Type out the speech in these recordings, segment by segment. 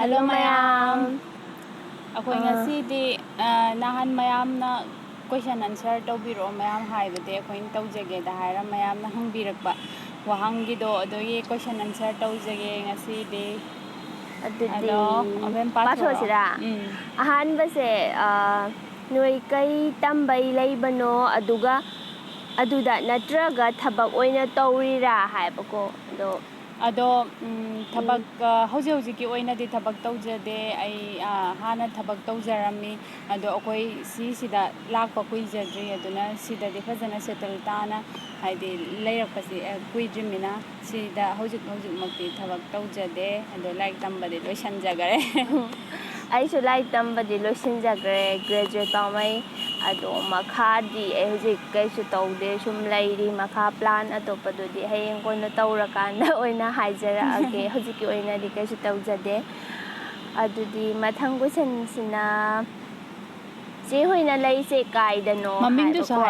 Hello mayam. Akoy ngasidi nahan mayam na question answer tawbiro mayam haibade akoy tawjage da haira mayam na hangbirakba wahangi do adogi question answer tawjage ngasidi Adudi aben paso sira ahan base noi kai tambay laybano aduda natraga thabak oina tawrira haibako ado tabak hauji ki oina di tabak tawjade ai hana tabak tawjarami ado akoy sida lakpa kuijadri aduna sida di fazana settle tana haidi layrakpasi kuijrimina sida hauji makti tabak tawjade ado like tambade loisanjagare aisu like tambadi loisanjagare graduate pamai ado makhadi hauji kaisu tawde sum lairi makha plan atopadudi hayeng kono tawrakanda oina haijara age hauji ki oina di kaisu tawjade adudi mathang question sina je hoina laise kaidano maming du sa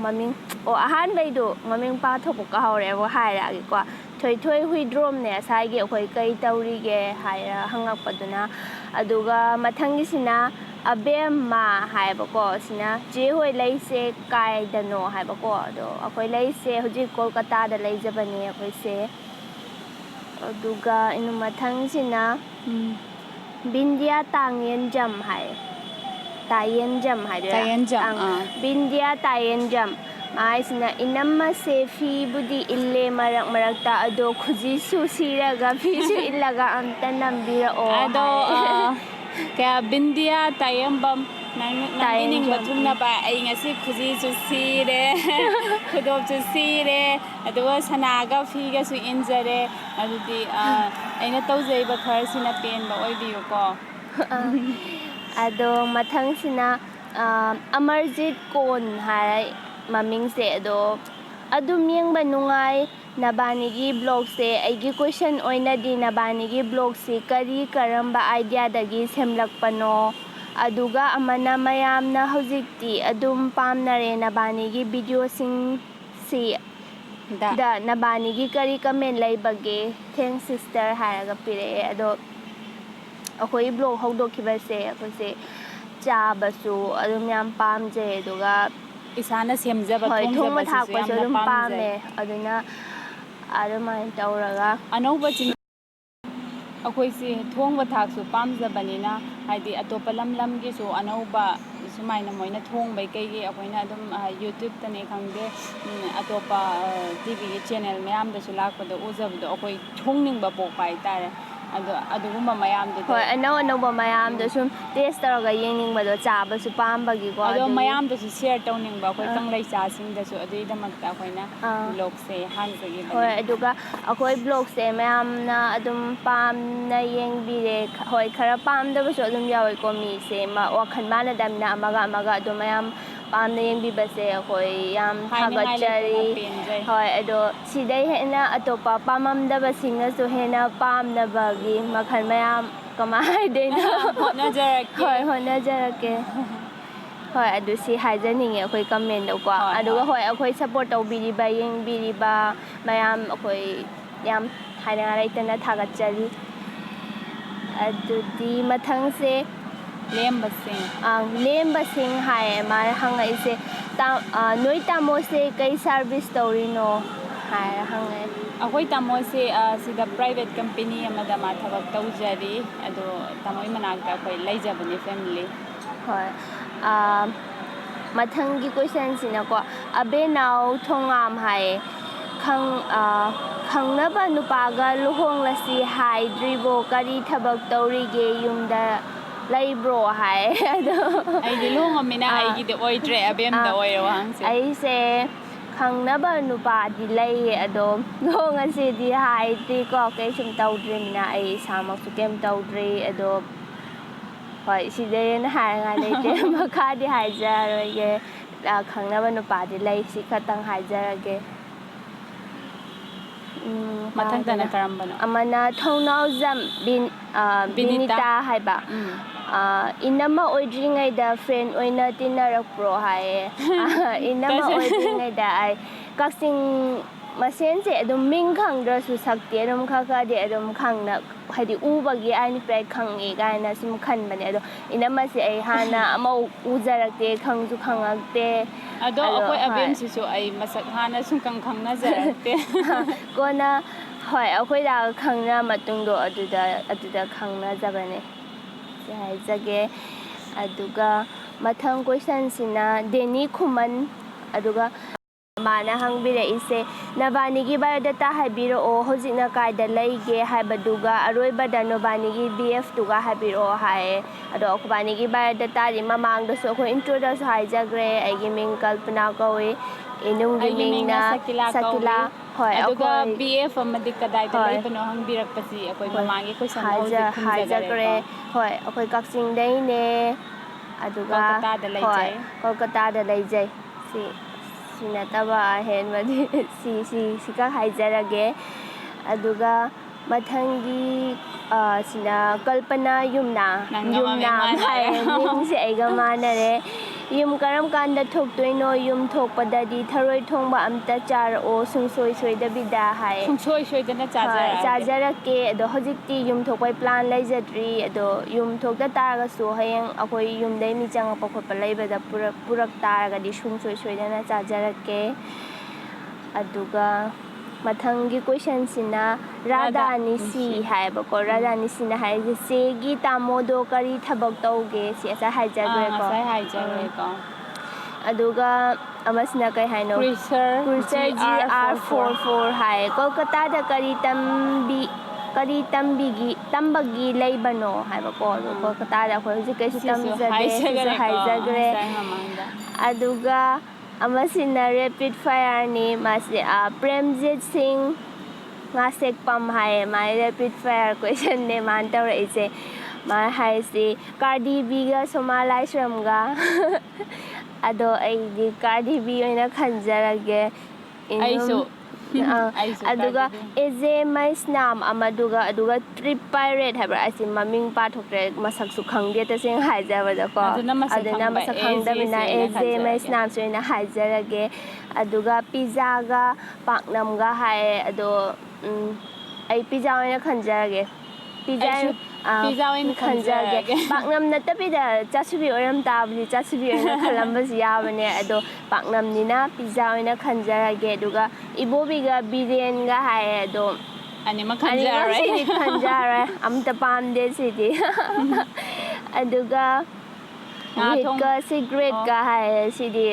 maming ahan baidu maming pa thopu ka hore wa haira age kwa thoi huidrom ne sai ge khoi kai tawri ge haira hangak paduna aduga mathangi sina abema haibako sina je hoi laise kaidano haibako ado akhoi laise hoji kolkata da laijabani akhoi se aduga inu mathang sina bindia tangyen jam hai tayen jam hai bindia tayen jam mai sina inamma se fi budi ille marakta ado khuji su siraga fi su illaga amta nambira o ado kaya bindia tayembam nang bathumna ba ai ngasi khuji su sire khudop su sire ado sanaga fi ga su injare adudi aina tawjaiba khar sina pen ba oibiyo ko ado mathang sina amarjit kon hai maming se adum yengba nungai nabanigi blog se aigi question oina di nabanigi blog se kari karamba idea dagi semlakpano aduga amana mayamna hojikti adum pamnare nabanigi video sing si da nabanigi kari comment laibage thanks sister haraga pire ado akoi blog hawdokibase akose chabasu adum yam pamje aduga isana semjaba thongba thakpasu adum pame aduna adumai tawraga anauba chin akhoi se thongba thaksu pamjabanina haidi atopa lam gi su anauba sumaina moina thongbai kai gi akoina adum youtube tane khangde atopa tv channel mayam da su lakpada ujabdo akoi thongningba pokpai tare adugumba mayam de hoi anauba mayam da sum taste taraga yeningba chaba su pambagi ko ado mayam da su share tawningba akoi kanglai cha sing da su adui damakta akoina blog se hangjagi hoi aduga akoi blog se mayam na adum pam na yengbire hoi khara pam da su adum yawai ko mi se ma wakhan mana damna amaga adum mayam pam na yengbi base hoi yam thagachari hoi ado sidai hena atopa pamam da basinga su hena pam na bagi makhan mayam kamai deina honajarake hoi adu si haijaninge akoi comment do ko aduga hoi akoi support tawbiriba yengbiriba mayam akoi yam haina laitana thagachari adudi mathang se lemba sing hai ma hangai se noi tamo se kai service tawrino hai hangai akoi tamo se sida private company amada ma thabak tawjari ado tamoi manakta akoi laijabani family hoi mathangi question sina ko abe now thongam hai khangnaba nupaga luhonglasi hai dribo kari thabak tawrige yumda laibro hai ado ai di luhongamina ai gi de oidre abem da oiro hangse ai se khangnaba nupa di lai ado luhongasi di hai ti ko kai sum tawdrimina ai samak su kem tawdri ado hoi sideren hai nga leite makha di haijarage khangnaba nupa di lai si khatang haijarage mathang tana karambano amana thongnau jam binita haiba inama oidringai da friend oina tinarakpro hai inama oidringai da ai kaksing ꯃꯁꯦꯟꯁꯦ ꯑꯗꯨꯝ ꯃꯤꯡ ꯈꯪꯗ꯭ꯔꯁꯨ ꯁꯛꯇꯤ ꯑꯗꯨꯝ ꯈꯔꯗꯤ ꯑꯗꯨꯝ ꯈꯪꯅ ꯍꯥꯏꯗꯤ ꯎꯕꯒꯤ ꯑꯥꯏꯅꯤꯄ꯭ꯔꯥꯏ ꯈꯪꯉꯦ ꯀꯥꯏꯅ ꯁꯨꯝ ꯈꯟꯕꯅꯦ ꯑꯗꯣ ꯏꯅꯝꯃꯁꯦ ꯑꯩ ꯍꯥꯟꯅ ꯑꯃ ꯎꯖꯔꯛꯇꯦ ꯈꯪꯁꯨ ꯈꯪꯉꯛꯇꯦ ꯑꯗꯣ ꯑꯩꯈꯣꯏ ꯍꯣꯏ ꯑꯕꯦꯝꯁꯤꯁꯨ ꯑꯩ ꯃꯁꯛ ꯍꯥꯟꯅ ꯁꯨꯡꯈꯪ ꯈꯪꯅꯖꯔꯛꯇꯦ ꯀꯣꯟꯅ ꯍꯣꯏ ꯑꯩꯈꯣꯏꯗ ꯈꯪꯅ ꯃꯇꯨꯡꯗꯣ ꯑꯗꯨꯗ ꯈꯪꯅꯖꯕꯅꯦ ꯁꯤ ꯍꯥꯏꯖꯒꯦ ꯑꯗꯨꯒ ꯃꯊꯪ ꯀꯣꯏꯁꯟꯁꯤꯅ ꯗꯦꯅꯤ ꯈꯨꯃꯟ ꯑꯗꯨꯒ ꯃꯥꯅ ꯍꯪꯕꯤꯔꯛꯏꯁꯦ ꯅꯕꯥꯅꯤꯒꯤ ꯕꯥꯏꯑꯣꯗꯥꯇꯥ ꯍꯥꯏꯕꯤꯔꯛꯑꯣ ꯍꯧꯖꯤꯛꯅ ꯀꯥꯏꯗ ꯂꯩꯒꯦ ꯍꯥꯏꯕꯗꯨꯒ ꯑꯔꯣꯏꯕꯗ ꯅꯕꯥꯅꯤꯒꯤ BFꯇꯨꯒ ꯍꯥꯏꯕꯤꯔꯛꯑꯣ ꯍꯥꯏꯌꯦ ꯑꯗꯣ ꯑꯩꯈꯣꯏꯕꯥꯅꯤꯒꯤ ꯕꯥꯏꯑꯣꯗꯥꯇꯥꯗꯤ ꯃꯃꯥꯡꯗꯁꯨ ꯑꯩꯈꯣꯏ ꯏꯟꯇ꯭ꯔꯣꯗꯁꯨ ꯍꯥꯏꯖꯈ꯭ꯔꯦ ꯑꯩꯒꯤ ꯃꯤꯡ ꯀꯜꯄꯅꯥ ꯀꯧꯏ ꯏꯅꯨꯡꯒꯤ ꯑꯩꯒꯤ ꯃꯤꯡꯅ ꯁꯀꯤꯂꯥ ꯀꯧꯏ ꯍꯣꯏ ꯑꯗꯨꯒ ꯑꯩꯈꯣꯏ BF ꯑꯃꯗꯤ ꯀꯗꯥꯏꯗ ꯍꯣꯏ ꯂꯩꯕꯅꯣ ꯍꯪꯕꯤꯔꯛꯄꯁꯤ ꯑꯩꯈꯣꯏ ꯍꯣꯏ ꯃꯃꯥꯡꯒꯤ ꯀꯣꯏꯁꯟꯗ ꯍꯧꯖꯤꯛ ꯍꯥꯏꯖꯈ꯭ꯔꯦ ꯈꯨꯝꯖꯈꯔꯦꯀꯣ ꯍꯣꯏ ꯑꯩꯈꯣꯏ ꯀꯛꯆꯤꯡꯗꯩꯅꯦ ꯑꯗꯨꯒ ꯀꯣꯜꯀꯇꯥꯗ ꯍꯣꯏ ꯂꯩꯖꯩ ꯀꯣꯜꯀꯇꯥꯗ ꯂꯩꯖꯩ ꯁꯤ ꯅꯠꯇꯕ ꯑꯍꯦꯟꯕꯗꯤ ꯁꯤꯈꯛ ꯍꯥꯏꯖꯔꯒꯦ ꯑꯗꯨꯒ ꯃꯊꯪꯒꯤ ꯁꯤꯅ ꯀꯜꯄꯅꯥ ꯅꯪꯒ ꯃꯃꯤꯡ ꯌꯨꯝꯅꯥꯝ ꯃꯥꯟꯅꯔꯦ ꯍꯥꯏꯌꯦ ꯃꯤꯡꯁꯦ ꯑꯩꯒ ꯃꯥꯟꯅꯔꯦ ꯌꯨꯝ ꯀꯔꯝ ꯀꯥꯟꯗ ꯊꯣꯛꯇꯣꯏꯅꯣ ꯌꯨꯝ ꯊꯣꯛꯄꯗꯗꯤ ꯊꯔꯣꯏ ꯊꯣꯡꯕ ꯑꯝꯇ ꯆꯥꯔꯛꯑꯣ ꯁꯨꯡꯁꯣꯏ ꯁꯣꯏꯗꯕꯤꯗ ꯍꯥꯏ ꯁꯨꯡꯁꯣꯏ ꯁꯣꯏꯗꯅ ꯍꯣꯏ ꯆꯥꯖꯔꯛꯑꯒꯦ ꯆꯥꯖꯔꯛꯀꯦ ꯑꯗꯣ ꯍꯧꯖꯤꯛꯇꯤ ꯌꯨꯝ ꯊꯣꯛꯄꯩ ꯄ꯭ꯂꯥꯟ ꯂꯩꯖꯗ꯭ꯔꯤ ꯑꯗꯣ ꯌꯨम ꯊꯣꯛꯇ ꯇꯥꯔꯒꯁꯨ ꯍꯌꯦꯡ ꯑꯩꯈꯣꯏ ꯌꯨꯝꯗꯩ ꯃꯤ ꯆꯪꯉꯛꯄ ꯈꯣꯠꯄ ꯂꯩꯕꯗ ꯄꯨꯔꯛ ꯇꯥꯔꯒꯗꯤ ꯁꯨꯡꯁꯣꯏ ꯁꯣꯏꯗꯅ ꯆꯥꯖꯔꯛꯀꯦ ꯑꯗꯨꯒ ꯃꯊꯪꯒꯤ ꯀꯣꯏꯁꯟꯁꯤꯅ ꯔꯥꯙꯥꯅꯤꯁꯤ ꯍꯥꯏꯌꯦꯕꯀꯣ ꯔꯥꯙꯥꯅꯤꯁꯤꯅ ꯍꯥꯏꯔꯤꯁꯦ ꯆꯦꯒꯤ ꯇꯥꯃꯣꯗꯣ ꯀꯔꯤ ꯊꯕꯛ ꯇꯧꯒꯦ ꯁꯤ ꯑꯁꯥ ꯍꯥꯏꯖꯈ꯭ꯔꯦꯀꯣ ꯉꯁꯥꯏ ꯍꯥꯏꯖꯈ꯭ꯔꯦꯀꯣ ꯑꯗꯨꯒ ꯑꯃꯁꯤꯅ ꯀꯩ ꯍꯥꯏꯅꯣ ꯀ꯭ꯔꯨꯏꯁꯔ GR44 ꯍꯥꯏ ꯀꯣꯜꯀꯇꯥꯗ ꯀꯔꯤ ꯇꯝꯕꯒꯤ ꯂꯩꯕꯅꯣ ꯍꯥꯏꯕꯀꯣ ꯑꯗꯣ ꯀꯣꯜꯀꯇꯥꯗ ꯑꯩꯈꯣꯏ ꯍꯧꯖꯤꯛ ꯀꯩꯁꯨ ꯁꯤꯁꯨ ꯇꯝꯖꯗꯦ ꯁꯤꯁꯨ ꯍꯥꯏꯖꯈꯔꯦꯀꯣ ꯍꯥꯏꯖꯈ꯭ꯔꯦ ꯉꯁꯥꯏ ꯃꯃꯥꯡꯗ ꯑꯗꯨꯒ ꯑꯃꯁꯤꯅ ꯔꯦꯄꯤꯠ ꯐꯥꯌꯔꯅꯤ ꯃꯥꯁꯤ ꯄ꯭ꯔꯦꯝꯖꯤꯠ ꯁꯤꯡ ꯉꯥꯁꯦꯛꯄꯝ ꯍꯥꯏꯌꯦ ꯃꯥꯒꯤ ꯔꯦꯄꯤꯠ ꯐꯥꯌꯔ ꯀꯣꯏꯁꯟꯅꯦ ꯃꯥꯅ ꯇꯧꯔꯛꯏꯁꯦ ꯃꯥꯅ ꯍꯥꯏꯔꯤꯁꯤ ꯀꯥꯔꯗꯤ ꯕꯤꯒ ꯁꯣꯃꯥ ꯂꯥꯏꯁ꯭ꯔꯝꯒ ꯑꯗꯣ ꯑꯩꯗꯤ ꯀꯥꯔꯗꯤ ꯕꯤ ꯑꯣꯏꯅ ꯈꯟꯖꯔꯒꯦ ꯑꯩꯁꯨ ꯑꯗꯨꯒ ꯑꯦꯖꯦ ꯃꯩꯁꯅꯥꯝ ꯑꯗꯨꯒ ꯇ꯭ꯔꯤꯞ ꯄꯥꯏꯔꯦꯠ ꯍꯥꯏꯕ꯭ꯔꯥ ꯑꯩꯁꯤ ꯃꯃꯤꯡ ꯄꯥꯊꯣꯛꯇ꯭ꯔꯦ ꯃꯁꯛꯁꯨ ꯈꯪꯗꯦ ꯇꯁꯦꯡꯅ ꯍꯥꯏꯖꯕꯗꯀꯣ ꯑꯗꯨꯅ ꯈꯪꯕ ꯃꯁꯛ ꯑꯦꯖꯦꯁꯤ ꯈꯪꯗꯕꯅꯤꯅ ꯑꯣꯏꯅ ꯑꯦꯖꯦ ꯈꯟꯖꯔꯒꯦ ꯃꯩꯁꯅꯥꯝꯁꯤ ꯑꯣꯏꯅ ꯍꯥꯏꯖꯔꯒꯦ ꯑꯗꯨꯒ ꯄꯤꯖꯥꯒ ꯄꯥꯛꯅꯝꯒ ꯍꯥꯏꯌꯦ ꯑꯗꯣ ꯑꯩ ꯄꯤꯖꯥ ꯑꯣꯏꯅ ꯈꯟꯖꯔꯒꯦ ꯑꯩꯁꯨ ꯄꯤꯖꯥ ꯑꯣꯏꯅ ꯈꯟꯖꯔꯒꯦ ꯈꯟꯖꯔꯒꯦ ꯄꯥꯛꯅꯝ ꯅꯠꯇꯕꯤꯗ ꯆꯥꯁꯨꯕꯤ ꯑꯣꯏꯔꯝ ꯇꯥꯕꯗꯤ ꯆꯥꯁꯨꯕꯤ ꯑꯣꯏꯅ ꯈꯜꯂꯝꯕꯁꯨ ꯌꯥꯕꯅꯦ ꯑꯗꯣ ꯄꯥꯛꯅꯝꯅꯤꯅ ꯄꯤꯖꯥ ꯑꯣꯏꯅ ꯈꯟꯖꯔꯒꯦ ꯑꯗꯨꯒ ꯏꯕꯣꯕꯤꯒ ꯕꯤꯔꯦꯟꯒ ꯍꯥꯏꯌꯦ ꯑꯗꯣ ꯑꯅꯤꯃꯛ ꯑꯅꯤꯃꯛ ꯈꯟꯖꯔꯔꯣꯏ ꯁꯤꯗꯤ ꯈꯟꯖꯔꯔꯣꯏ ꯑꯝꯇ ꯄꯥꯝꯗꯦ ꯁꯤꯗꯤ ꯑꯗꯨꯒ ꯉꯥ ꯊꯣꯡ ꯋꯤꯠꯀ ꯑꯣ ꯁꯤꯒ꯭ꯔꯦꯠꯀ ꯍꯥꯏꯌꯦ ꯁꯤꯗꯤ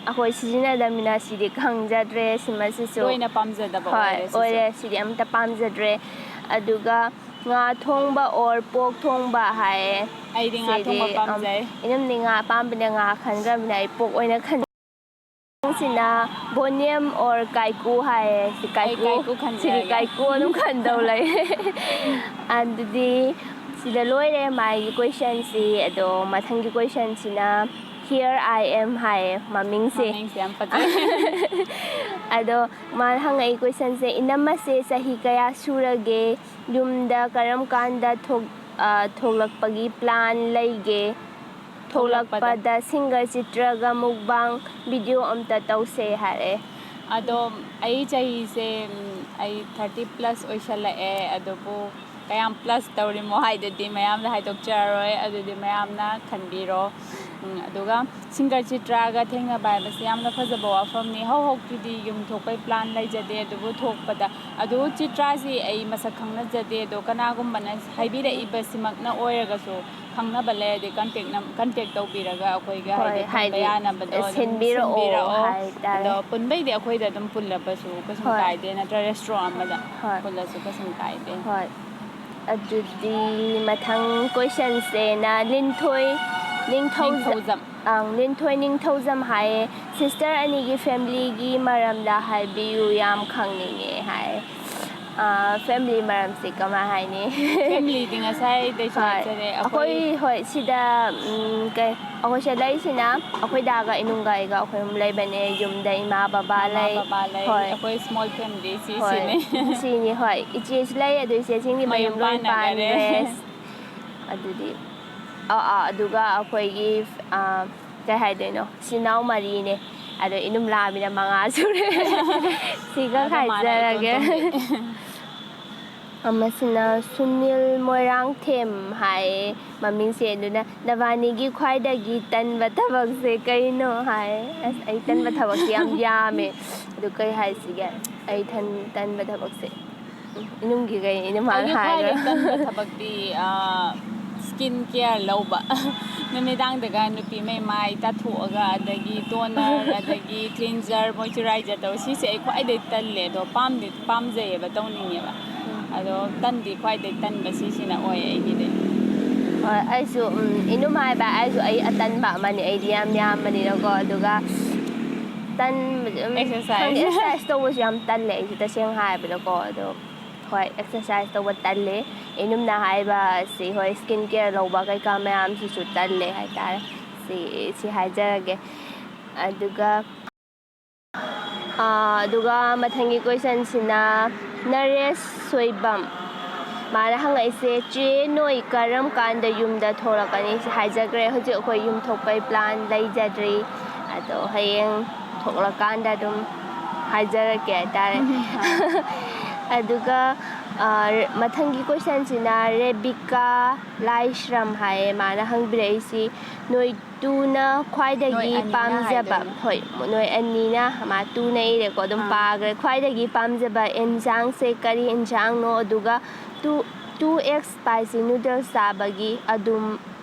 ꯑꯩꯈꯣꯏ ꯁꯤꯖꯤꯟꯅꯗꯕꯅꯤꯅ ꯁꯤꯗꯤ ꯈꯪꯖꯗ꯭ꯔꯦ ꯁꯤꯃꯁꯤꯁꯨ ꯂꯣꯏꯅ ꯄꯥꯝꯖꯗꯕ ꯍꯣꯏ ꯁꯤꯁꯨ ꯑꯣꯏꯔꯦ ꯁꯤꯗꯤ ꯑꯝꯇ ꯄꯥꯝꯖꯗ꯭ꯔꯦ ꯑꯗꯨꯒ ꯉꯥ ꯊꯣꯡꯕ ꯑꯣꯔ ꯄꯣꯛ ꯊꯣꯡꯕ ꯍꯥꯏꯌꯦ ꯑꯩꯗꯤ ꯉꯥ ꯁꯤꯗꯤ ꯊꯣꯡꯕ ꯄꯥꯝꯖꯩ ꯏꯅꯝꯗꯤ ꯉꯥ ꯄꯥꯝꯕꯅ ꯉꯥ ꯈꯟꯈ꯭ꯔꯕꯅꯤꯅ ꯑꯩ ꯄꯣꯛ ꯑꯣꯏꯅ ꯁꯤꯅ ꯕꯣꯅꯤꯌꯝ ꯑꯣꯔ ꯀꯥꯏꯀꯨ ꯍꯥꯏꯌꯦ ꯑꯩ ꯀꯥꯏꯀꯨ ꯁꯤꯗꯤ ꯈꯟꯖꯔꯒꯦ ꯀꯥꯏꯀꯨ ꯑꯗꯨꯝ ꯈꯟꯗꯧ ꯂꯩ ꯑꯗꯨꯗꯤ ꯁꯤꯗ ꯂꯣꯏꯔꯦ ꯃꯥꯒꯤ ꯀꯣꯏꯁꯟꯁꯤ ꯑꯗꯣ ꯃꯊꯪꯒꯤ ꯀꯣꯏꯁꯟꯁꯤꯅ ꯍꯤꯌꯔ ꯑꯥꯏ ꯑꯦꯝ ꯍꯥꯏꯌꯦ ꯃꯃꯤꯡꯁꯦ ꯌꯥꯝ ꯐꯖꯩ ꯑꯗꯣ ꯃꯥꯅ ꯍꯪꯉꯛꯏ ꯀꯣꯏꯁꯟꯁꯦ ꯏꯅꯝꯃꯁꯦ ꯆꯍꯤ ꯀꯌా ꯁꯨꯔꯒꯦ ꯌꯨꯝꯗ ꯀꯔꯝ ꯀꯥꯟꯗ ꯊꯣꯛꯂꯛꯄꯒꯤ ꯄ꯭ꯂꯥꯟ ꯂꯩꯒꯦ ꯊꯣꯛꯂꯛꯄꯗ ꯊꯣꯛꯂꯛꯄꯗ ꯁꯤꯡꯒꯔ ꯆꯤꯇ꯭ꯔꯒ ꯃꯨꯛꯕꯥꯡ ꯚꯤꯗꯤꯑꯣ ꯑꯝꯇ ꯇꯧꯁꯦ ꯍꯥꯏꯔꯛꯑꯦ ꯑꯗꯣ ꯑꯩ ꯆꯍꯤꯁꯦ ꯑꯩ 30+ ꯑꯣꯏꯁꯜꯂꯛꯑꯦ ꯑꯗꯨꯕꯨ ꯀꯌꯥꯝ +, ꯇꯧꯔꯤꯃꯣ ꯍꯥꯏꯗꯨꯗꯤ ꯃꯌꯥꯝꯗ ꯍꯥꯏꯗꯣꯛꯆꯔꯔꯣꯏ ꯑꯗꯨꯗꯤ ꯃꯌꯥꯝꯅ ꯈꯟꯕꯤꯔꯣ ꯑꯗꯨꯒ ꯁꯤꯡꯒꯔ ꯆꯤꯇ꯭ꯔꯥꯒ ꯊꯦꯡꯅꯕ ꯍꯥꯏꯕꯁꯤ ꯌꯥꯝꯅ ꯐꯖꯕ ꯋꯥꯐꯝꯅꯤ ꯍꯧꯖꯤꯛꯇꯤ ꯌꯨꯝ ꯊꯣꯛꯄꯩ ꯄ꯭ꯂꯥꯟ ꯂꯩꯖꯗꯦ ꯑꯗꯨꯕꯨ ꯊꯣꯛꯄꯗ ꯑꯗꯨ ꯆꯤꯇ꯭ꯔꯥꯁꯤ ꯑꯩ ꯃꯁꯛ ꯈꯪꯅꯖꯗꯦ ꯑꯗꯣ ꯀꯅꯥꯒꯨꯝꯕꯅ ꯍꯥꯏꯕꯤꯔꯛꯏꯕꯁꯤꯃꯛꯅ ꯑꯣꯏꯔꯒꯁꯨ ꯈꯪꯅꯕ ꯂꯩꯔꯗꯤ ꯀꯟꯇꯦꯛ ꯇꯧꯕꯤꯔꯒ ꯑꯩꯈꯣꯏꯒ ꯍꯣꯏ ꯍꯥꯏꯗꯤ ꯄꯨꯟꯕ ꯍꯥꯏꯗꯤ ꯌꯥꯅꯕꯗꯣ ꯑꯗꯨꯝ ꯁꯤꯟꯕꯤꯔꯛꯑꯣ ꯁꯤꯟꯕꯤꯔꯛꯑꯣ ꯍꯥꯏꯇꯥꯔꯦ ꯑꯗꯣ ꯄꯨꯟꯕꯩꯗꯤ ꯑꯩꯈꯣꯏꯗ ꯑꯗꯨꯝ ꯄꯨꯜꯂꯕꯁꯨ ꯀꯩꯁꯨꯝ ꯍꯣꯏ ꯀꯥꯏꯗꯦ ꯅꯠꯇ꯭ꯔꯒ ꯔꯦꯁꯇꯨꯔꯦꯟ ꯑꯃꯗ ꯍꯣꯏ ꯄꯨꯜꯂꯁꯨ ꯀꯩꯁꯨꯝ ꯀꯥꯏꯗꯦ ꯍꯣꯏ ꯑꯗꯨꯗꯤ ꯃꯊꯪ ꯀꯣꯏꯁꯟꯁꯦꯅ ꯂꯤꯟꯊꯣꯏ ꯅꯤꯡꯊꯧꯖꯝ ꯂꯤꯟꯊꯣꯏ ꯅꯤꯡꯊꯧꯖꯝ ꯍꯥꯏꯌꯦ ꯁꯤꯁꯇꯔ ꯑꯅꯤꯒꯤ ꯐꯦꯃꯤꯂꯤꯒꯤ ꯃꯔꯝꯗ ꯍꯥꯏꯕꯤꯌꯨ ꯌꯥꯝ ꯈꯪꯅꯤꯡꯉꯦ ꯍꯥꯏ ꯐꯦꯃꯤꯂꯤ ꯃꯔꯝꯁꯤ ꯀꯃꯥꯏ ꯍꯥꯏꯅꯤ ꯐꯦꯃꯤꯂꯤꯗꯤ ꯉꯁꯥꯏꯗꯩꯁꯨ ꯍꯣꯏ ꯍꯥꯏꯖꯔꯦ ꯑꯩꯈꯣꯏ ꯍꯣꯏ ꯁꯤꯗ ꯑꯩꯈꯣꯏ ꯁꯤꯗ ꯂꯩꯔꯤꯁꯤꯅ ꯑꯩꯈꯣꯏ ꯗꯥꯒ ꯏꯅꯨꯡꯒ ꯑꯩꯒ ꯑꯩꯈꯣꯏ ꯑꯍꯨꯝ ꯂꯩꯕꯅꯦ ꯌꯨꯝꯗ ꯏꯃꯥ ꯕꯕꯥ ꯃꯃꯥ ꯂꯩ ꯕꯕꯥ ꯂꯩ ꯍꯣꯏ ꯑꯩꯈꯣꯏ ꯏꯁꯃꯣꯜ ꯐꯦꯃꯤꯂꯤ ꯍꯣꯏ ꯁꯤꯅꯤ ꯁꯤꯅꯤ ꯍꯣꯏ ꯏꯆꯦꯁꯨ ꯂꯩ ꯑꯗꯨ ꯏꯆꯦꯁꯤꯡꯗꯤ ꯃꯌꯨꯝ ꯂꯣꯏ ꯄꯥꯟꯈ꯭ꯔꯦ ꯑꯗꯨꯗꯤ ꯑꯗꯨꯒ ꯑꯩꯈꯣꯏꯒꯤ ꯀꯩ ꯍꯥꯏꯗꯣꯏꯅꯣ ꯏꯆꯤꯜ ꯏꯅꯥꯎ 3ꯅꯦ ꯑꯗꯣ ꯏꯅꯨꯝ ꯂꯥꯛꯑꯃꯤꯅ 5 ꯁꯨꯔꯦ ꯁꯤꯒ ꯍꯥꯏꯖꯔꯒꯦ ꯑꯃꯁꯤꯅ ꯁꯨꯅꯤꯜ ꯃꯣꯏꯔꯥꯡꯊꯦꯝ ꯍꯥꯏ ꯃꯃꯤꯡꯁꯦ ꯑꯗꯨꯅ ꯅꯕꯥꯅꯤꯒꯤ ꯈ꯭ꯋꯥꯏꯗꯒꯤ ꯇꯟꯕ ꯊꯕꯛꯁꯦ ꯀꯩꯅꯣ ꯍꯥꯏ ꯑꯁ ꯑꯩ ꯇꯟꯕ ꯊꯕꯛꯁꯦ ꯌꯥꯝ ꯌꯥꯝꯃꯦ ꯑꯗꯨ ꯀꯩ ꯍꯥꯏꯁꯤꯒꯦ ꯑꯩ ꯇꯟꯕ ꯊꯕꯛꯁꯦ ꯏꯅꯨꯡꯒꯤ ꯀꯩ ꯏꯅꯨꯝ ꯍꯥꯟꯅ ꯑꯩꯒꯤ ꯍꯥꯏꯈ꯭ꯔꯣ ꯈ꯭ꯋꯥꯏꯗꯒꯤ ꯇꯟꯕ ꯊꯕꯛꯇꯤ ꯁ꯭ꯀꯤꯟ ꯀꯦꯌꯔ ꯂꯧꯕ ꯅꯨꯃꯤꯗꯥꯡꯗꯒ ꯅꯨꯄꯤ ꯃꯥꯏ ꯇꯥꯊꯣꯛꯑꯒ ꯑꯗꯒꯤ ꯇꯣꯅꯔ ꯑꯗꯒꯤ ꯀ꯭ꯂꯤꯟꯖꯔ ꯃꯣꯏꯆꯔꯥꯏꯖꯔ ꯇꯧꯕ ꯁꯤꯁꯦ ꯑꯩ ꯈ꯭ꯋꯥꯏꯗꯒꯤ ꯇꯜꯂꯦ ꯑꯗꯣ ꯄꯥꯝꯖꯩꯌꯦꯕ ꯇꯧꯅꯤꯡꯉꯦꯕ ꯑꯗꯣ ꯇꯟꯗꯤ ꯈ꯭ꯋꯥꯏꯗꯒꯤ ꯇꯟꯕ ꯁꯤꯁꯤꯅ ꯑꯣꯏ ꯑꯩꯒꯤꯗꯤ ꯍꯣꯏ ꯑꯩꯁꯨ ꯏꯅꯨꯝ ꯍꯥꯏꯕ ꯑꯩ ꯑꯇꯟꯕ ꯑꯃꯅꯤ ꯑꯩꯗꯤ ꯌꯥꯝ ꯌꯥꯝꯕꯅꯤꯅꯀꯣ ꯑꯗꯨꯒ ꯈꯪꯗꯦ ꯑꯦꯛꯁꯔꯁꯥꯏꯖ ꯑꯦꯛꯁꯔꯁꯥꯏꯖ ꯇꯧꯕꯁꯨ ꯌꯥꯝ ꯇꯜꯂꯦ ꯑꯩꯁꯨ ꯇꯁꯦꯡꯅ ꯍꯥꯏꯕꯗꯀꯣ ꯑꯗꯣ ꯍꯣꯏ ꯑꯦꯛꯁꯔꯁꯥꯏꯖ ꯇꯧꯕ ꯇꯜꯂꯦ ꯏꯅꯨꯝꯅ ꯍꯥꯏꯕ ꯑꯁꯤ ꯍꯣꯏ ꯁ꯭ꯀꯤꯟ ꯀꯦꯌꯔ ꯂꯧꯕ ꯀꯩꯀꯥ ꯃꯌꯥꯝꯁꯤꯁꯨ ꯇꯜꯂꯦ ꯍꯥꯏꯇꯥꯔꯦ ꯁꯤ ꯍꯥꯏꯖꯔꯒꯦ ꯑꯗꯨꯒ ꯃꯊꯪꯒꯤ ꯀꯣꯏꯁꯟꯁꯤꯅ ꯅꯔꯦꯁ ꯁꯣꯏꯕꯝ ꯃꯥꯅ ꯍꯪꯉꯛꯏꯁꯦ ꯆꯦ ꯅꯣꯏ ꯀꯔꯝ ꯀꯥꯟꯗ ꯌꯨꯝꯗ ꯊꯣꯛꯂꯛꯀꯅꯤ ꯍꯥꯏꯖꯈ꯭ꯔꯦ ꯍꯧꯖꯤꯛ ꯑꯩꯈꯣꯏ ꯌꯨꯝ ꯊꯣꯛꯄꯩ ꯄ꯭ꯂꯥꯟ ꯂꯩꯖꯗ꯭ꯔꯤ ꯑꯗꯣ ꯍꯌꯦꯡ ꯊꯣꯛꯂꯀꯥꯟꯗ ꯑꯗꯨꯝ ꯍꯥꯏꯖꯔꯛꯀꯦ ꯍꯥꯏꯇꯥꯔꯦ ꯑꯗꯨꯒ ꯃꯊꯪꯒꯤ ꯀꯣꯏꯁꯟꯁꯤꯅ ꯔꯦꯕꯤꯀꯥ ꯂꯥꯏꯁ꯭ꯔꯝ ꯍꯥꯏꯌꯦ ꯃꯥꯅ ꯍꯪꯕꯤꯔꯛꯏꯁꯤ ꯅꯣꯏ ꯇꯨꯅ ꯅꯣꯏ ꯈ꯭ꯋꯥꯏꯗꯒꯤ ꯑꯅꯤꯅ ꯄꯥꯝꯖꯕ ꯍꯥꯏꯗꯣꯏꯅꯦ ꯍꯣꯏ ꯅꯣꯏ ꯑꯅꯤꯅ ꯃꯥ ꯇꯨꯅ ꯏꯔꯦꯀꯣ ꯑꯗꯨꯝ ꯄꯥꯈ꯭ꯔꯦ ꯈ꯭ꯋꯥꯏꯗꯒꯤ ꯄꯥꯝꯖꯕ ꯑꯦꯟꯁꯥꯡꯁꯦ ꯀꯔꯤ ꯑꯦꯟꯁꯥꯡꯅೋ ꯑꯗꯨꯒ 2x ꯁ꯭ꯄꯥꯏꯁꯤ ꯅꯨꯗꯜꯁ ꯆꯥꯕꯒꯤ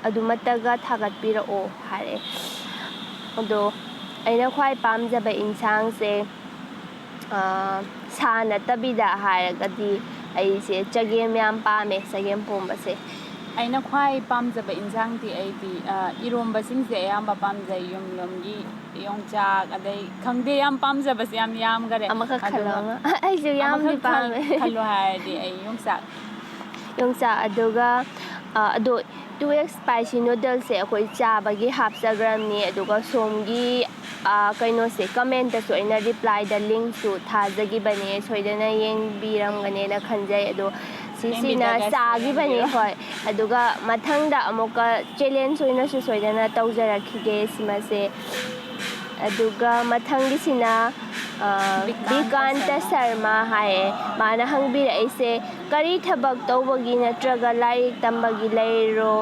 ꯑꯗꯨꯃꯠꯇꯒ ꯊꯥꯒꯠꯄꯤꯔꯛꯑꯣ ꯍꯥꯏꯔꯛꯑꯦ ꯑꯗꯣ ꯑꯩꯅ ꯈ꯭ꯋꯥꯏ ꯄꯥꯝꯖꯕ ꯌꯦꯟꯁꯥꯡꯁꯦ ꯁꯥ ꯅꯠꯇꯕꯤꯗ ꯍꯥꯏꯔꯒꯗꯤ ꯑꯩꯁꯦ ꯆꯒꯦꯝ ꯌꯥꯝ ꯄꯥꯝꯃꯦ ꯆꯒꯦꯝ ꯄꯣꯝꯕꯁꯦ ꯑꯩꯅ ꯈ꯭ꯋꯥꯏ ꯄꯥꯝꯖꯕ ꯏꯟꯁꯥꯡꯗꯤ ꯑꯩꯗꯤ ꯏꯔꯣꯝꯕꯁꯤꯡꯁꯦ ꯑꯌꯥꯝꯕ ꯄꯥꯝꯖꯩ ꯌꯨꯝꯂꯣꯝꯒꯤ ꯌꯣꯡꯆꯥꯛ ꯑꯗꯩ ꯈꯪꯗꯦ ꯌꯥꯝ ꯄꯥꯝꯖꯕꯁꯦ ꯌꯥꯝ ꯌꯥꯝꯈꯔꯦ ꯑꯃꯈꯛ ꯈꯜꯂꯣ ꯑꯗꯨꯒ ꯑꯃ ꯑꯩꯁꯨ ꯌꯥꯝꯗꯤ ꯑꯃꯈꯛ ꯄꯥꯝꯃꯦ ꯈꯜꯂꯣ ꯍꯥꯏꯔꯗꯤ ꯑꯩ ꯌꯣꯡꯆꯥꯛ ꯑꯗꯨꯒ ꯑꯗꯣ 2x ꯁ꯭ꯄꯥꯏꯁꯤ ꯅꯨꯗꯜꯁꯦ ꯑꯩꯈꯣꯏ ꯆꯥꯕꯒꯤ ꯍꯥꯞꯆꯈ꯭ꯔꯕꯅꯤ ꯑꯗꯨꯒ ꯁꯣꯝꯒꯤ ꯀꯩꯅꯣꯁꯦ ꯀꯃꯦꯟꯇꯁꯨ ꯑꯩꯅ ꯔꯤꯄ꯭ꯂꯥꯏꯗ ꯂꯤꯡꯛꯁꯨ ꯊꯥꯖꯈꯤꯕꯅꯦ ꯁꯣꯏꯗꯅ ꯌꯦꯡꯕꯤꯔꯝꯒꯅꯦꯅ ꯈꯟꯖꯩ ꯑꯗꯣ ꯁꯤꯁꯤꯅ ꯌꯦꯡꯕꯤꯗ꯭ꯔꯒꯁꯨ ꯆꯥꯈꯤꯕꯅꯤ ꯌꯦꯡꯕꯤꯔꯣ ꯍꯣꯏ ꯑꯗꯨꯒ ꯃꯊꯪꯗ ꯑꯃꯨꯛꯀ ꯆꯦꯂꯦꯟꯖ ꯑꯣꯏꯅꯁꯨ ꯁꯣꯏꯗꯅ ꯇꯧꯖꯔꯛꯈꯤꯒꯦ ꯁꯤꯃꯁꯦ ꯑꯗꯨꯒ ꯃꯊꯪꯒꯤꯁꯤ나 ꯕꯤꯀꯥꯟꯇ ꯁꯔꯃ ꯍꯥꯏꯌꯦ ꯃꯥꯅ ꯍꯪꯕꯤꯔꯛꯏꯁꯦ ꯀꯔꯤ ꯊꯕꯛ ꯇꯧꯕꯒꯤ ꯅꯠꯇ꯭ꯔꯒ ꯂꯥꯏꯔꯤꯛ ꯇꯝꯕꯒꯤ ꯂꯩꯔꯣ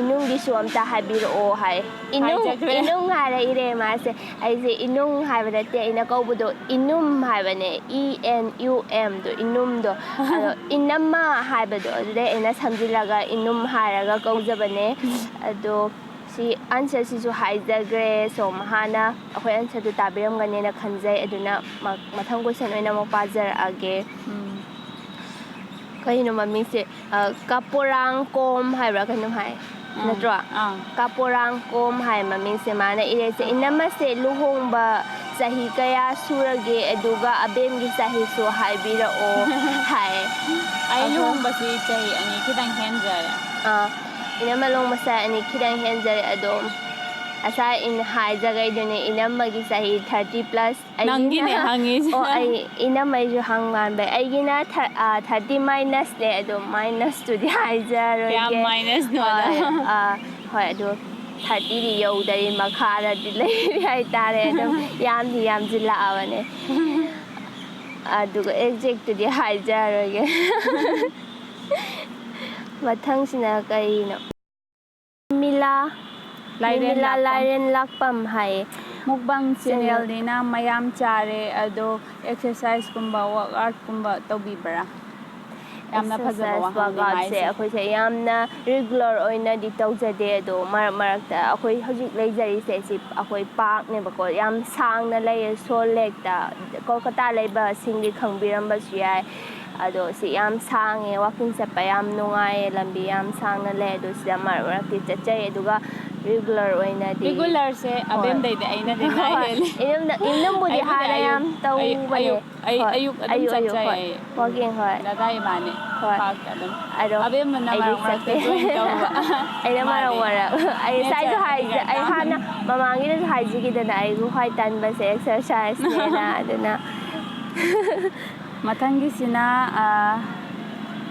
ꯏꯅꯨꯡꯒꯤꯁꯨ ꯑꯝꯇ ꯍꯥꯏꯕꯤꯔꯛꯑꯣ ꯍꯥꯏ ꯍꯥꯏꯖꯈ꯭ꯔꯦ ꯏꯅꯨꯡ ꯍꯥꯏꯔꯛꯏꯔꯦ ꯃꯥꯁꯦ ꯑꯩꯁꯦ ꯏꯅꯨꯡ ꯍꯥꯏꯕ ꯅꯠꯇꯦ ꯑꯩꯅ ꯀꯧꯕꯗꯣ ꯏꯅꯨꯝ ꯍꯥꯏꯕꯅꯦ ENUMꯗꯣ ꯏꯅꯨꯝꯗꯣ ꯑꯗꯣ ꯏꯅꯝꯃ ꯍꯥꯏꯕꯗꯣ ꯑꯗꯨꯗꯩ ꯑꯩꯅ ꯁꯝꯖꯤꯜꯂꯒ ꯏꯅꯨꯝ ꯍꯥꯏꯔꯒ ꯀꯧꯖꯕꯅꯦ ꯑꯗꯣ ꯁꯤ ꯑꯟꯁꯔꯁꯤꯁꯨ ꯍꯥꯏꯖꯈ꯭ꯔꯦ ꯁꯣꯝ ꯍꯥꯟꯅ ꯑꯩꯈꯣꯏ ꯑꯟꯁꯔꯗꯨ ꯇꯥꯕꯤꯔꯝꯒꯅꯦꯅ ꯈꯟꯖꯩ ꯑꯗꯨꯅ ꯃꯊꯪ ꯀꯣꯏꯁꯟ ꯑꯣꯏꯅ ꯑꯃꯨꯛ ꯄꯥꯖꯔꯛꯑꯒꯦ ꯀꯩꯅꯣ ꯃꯃꯤꯡꯁꯦ ꯀꯥꯄꯣꯔꯥꯡꯀꯣꯝ ꯍꯥꯏꯕ꯭ꯔꯥ ꯀꯩꯅꯣꯝ ꯍꯥꯏ ꯅꯠꯇ꯭ꯔꯣ ꯀꯥꯄꯣꯔꯥꯡꯀꯣꯝ ꯍꯥꯏ ꯃꯃꯤꯡꯁꯦ ꯃꯥꯅ ꯏꯔꯩꯁꯦ ꯏꯅꯝꯃꯁꯦ ꯂꯨꯍꯣꯡꯕ ꯆꯍꯤ ꯀꯌా ꯁꯨꯔꯒꯦ ꯑꯗꯨꯒ ꯑꯕꯦꯟꯒꯤ ꯆꯍꯤꯁꯨ ꯍꯥꯏꯕꯤꯔꯛꯑෝ ꯍꯥꯏ ꯑꯩ ꯂꯨꯍꯣꯡꯕꯁꯤ ꯆꯍꯤ 2 ꯈꯤꯇꯪ ꯍꯦꯟꯖꯔꯦ ꯏꯅꯝꯃ ꯂꯨꯍꯣꯡꯕ ꯆꯍꯤ 2 ꯈꯤꯇꯪ ꯍꯦꯟꯖꯔꯦ ꯑꯗꯣ ꯉꯁꯥꯏ ꯍꯥꯏꯖꯈꯩꯗꯨꯅꯦ ꯏꯅꯝꯃꯒꯤ ꯆꯍꯤ 30+. ꯅꯪꯒꯤꯅꯦ ꯍꯪꯉꯤꯁꯦ ꯑꯩ ꯏꯅꯝꯃꯩꯁꯨ ꯍꯪꯉꯥꯟꯕꯩ ꯑꯩꯒꯤꯅ 30 ꯃꯥꯏꯅꯁꯅꯦ ꯑꯗꯣ ꯃꯥꯏꯅꯁꯇꯨꯗꯤ ꯀꯌꯥꯝ ꯍꯥꯏꯖꯔꯣꯏꯒꯦ ꯃꯥꯏꯅꯁꯅꯣꯗ ꯍꯣꯏ ꯑꯗꯣ 30ꯗꯤ ꯌꯧꯗꯔꯤ ꯃꯈꯥꯗꯗꯤ ꯂꯩꯔꯤ ꯍꯥꯏꯇꯥꯔꯦ ꯑꯗꯨꯝ ꯌꯥꯝꯗꯤ ꯌꯥꯝꯁꯤꯜꯂꯛꯑꯕꯅꯦ ꯑꯗꯨꯒ ꯑꯦꯛꯖꯦꯛꯇꯨꯗꯤ ꯍꯥꯏꯖꯔꯣꯏꯒꯦ ꯃꯊꯪꯁꯤꯅ ꯀꯩꯅꯣ ꯃꯤꯂꯥ ꯂꯥꯏꯔꯦꯟ ꯂꯥꯛꯄꯝ ꯍꯥꯏꯌꯦ ꯃꯨꯛꯕꯥꯡ ꯆꯦꯅꯦꯜꯅꯤꯅ ꯃꯌꯥꯝ ꯆꯥꯔꯦ ꯑꯗꯣ ꯑꯦꯛꯁꯔꯁꯥꯏꯁꯀꯨꯝꯕ ꯋꯥꯔꯛ ꯑꯥꯎꯠꯀꯨꯝꯕ ꯇꯧꯕꯤꯕ꯭ꯔꯥ ꯌꯥꯝꯅ ꯐꯖꯕ ꯑꯦꯛꯁꯔꯁꯥꯏꯁ ꯋꯥꯍꯪꯅꯤ ꯋꯥꯔꯛꯑꯥꯎꯠꯁꯦ ꯃꯥꯏꯁꯦ ꯑꯩꯈꯣꯏꯁꯦ ꯌꯥꯝꯅ ꯔꯤꯒꯨꯂꯔ ꯑꯣꯏꯅꯗꯤ ꯇꯧꯖꯗꯦ ꯑꯗꯣ ꯃꯔꯛ ꯃꯔꯛꯇ ꯑꯩꯈꯣꯏ ꯍꯧꯖꯤꯛ ꯂꯩꯖꯔꯤꯁꯦ ꯁꯤ ꯑꯩꯈꯣꯏ ꯄꯥꯔꯛꯅꯦꯕꯀꯣ ꯌꯥꯝ ꯁꯥꯡꯅ ꯂꯩꯌꯦ ꯁꯣꯜ ꯂꯦꯛꯇ ꯀꯣꯜꯀꯇꯥ ꯂꯩꯕꯁꯤꯡꯗꯤ ꯈꯪꯕꯤꯔꯝꯕꯁꯨ ꯌꯥꯏ ꯑꯗꯣ ꯁꯤ ꯌꯥꯝ ꯁꯥꯡꯉꯦ ꯋꯥꯛꯀꯤꯡ ꯆꯠꯄ ꯌꯥꯝ ꯅꯨꯡꯉꯥꯏꯌꯦ ꯂꯝꯕꯤ ꯌꯥꯝ ꯁꯥꯡꯅ ꯂꯩ ꯑꯗꯣ ꯁꯤꯗ ꯃꯔꯛ ꯃꯔꯛꯇꯤ ꯆꯠꯆꯩ ꯑꯗꯨꯒ ꯔꯤꯒꯨꯂꯔ ꯑꯣꯏꯅꯗꯤ ꯔꯤꯒꯨꯂꯔꯁꯦ ꯍꯣꯏ ꯑꯕꯦꯝꯗꯩꯗꯤ ꯑꯩꯅꯗꯤ ꯉꯥ ꯍꯣꯏ ꯍꯦꯜꯂꯤ ꯏꯅꯝꯕꯨꯗꯤ ꯑꯩꯕꯨꯗꯤ ꯍꯥꯟꯅ ꯌꯥꯝ ꯇꯧꯕꯅꯦ ꯍꯣꯏ ꯑꯌꯨꯛ ꯑꯗꯨꯝ ꯑꯌꯨꯛ ꯆꯠꯆꯩ ꯍꯣꯏ ꯑꯩ ꯋꯥꯛꯀꯤꯡ ꯍꯣꯏ ꯗꯗꯥ ꯏꯕꯥꯅꯤ ꯍꯣꯏ ꯄꯥꯔꯛꯇ ꯑꯗꯨꯝ ꯑꯗꯣ ꯑꯕꯦꯝꯕꯅ ꯑꯩꯗꯤ ꯃꯔꯛ ꯃꯔꯛꯇ ꯆꯠꯇꯦ ꯖꯣꯏꯟ ꯇꯧꯕ ꯑꯩꯅ ꯃꯥꯗꯤ ꯃꯔꯛ ꯑꯩ ꯉꯁꯥꯏꯁꯨ ꯅꯦꯆꯔ ꯐꯤꯒꯔ ꯑꯩ ꯇꯥꯕꯅꯤ ꯍꯥꯟꯅ ꯃꯃꯥꯡꯒꯤꯗꯁꯨ ꯍꯥꯏꯖꯈꯤꯗꯅ ꯑꯩꯕꯨ ꯈ꯭ꯋꯥꯏ ꯇꯟꯕꯁꯦ ꯑꯦꯛꯁꯔꯁꯥꯏꯁꯅꯦꯅ ꯑꯗꯨꯅ ꯃꯊꯪꯒꯤꯁꯤꯅ